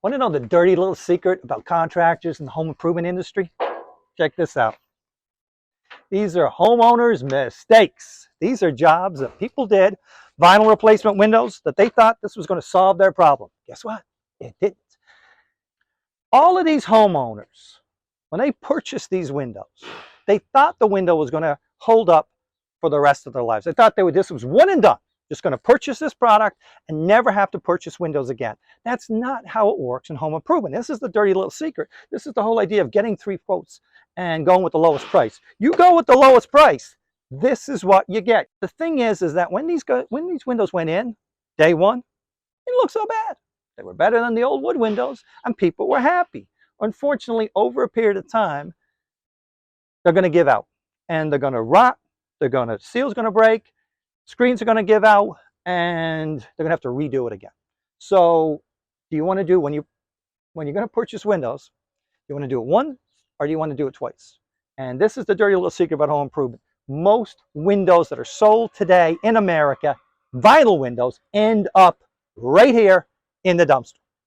Want to know the dirty little secret about contractors in the home improvement industry? Check this out. These are homeowners' mistakes. These are jobs that people did, vinyl replacement windows, that they thought this was going to solve their problem. Guess what? It didn't. All of these homeowners, when they purchased these windows, they thought the window was going to hold up for the rest of their lives. They thought this was one and done. Just going to purchase this product and never have to purchase windows again. That's not how it works in home improvement. This is the dirty little secret. This is the whole idea of getting 3 quotes and going with the lowest price. You go with the lowest price, this is what you get. The thing is that when these windows went in, day one, it looked so bad. They were better than the old wood windows, and people were happy. Unfortunately, over a period of time, they're going to give out, and they're going to rot. Seal's going to break. Screens are going to give out, and they're going to have to redo it again. So do you want to do, when you're going to purchase windows, you want to do it once or do you want to do it twice? And this is the dirty little secret about home improvement. Most windows that are sold today in America, vinyl windows, end up right here in the dumpster.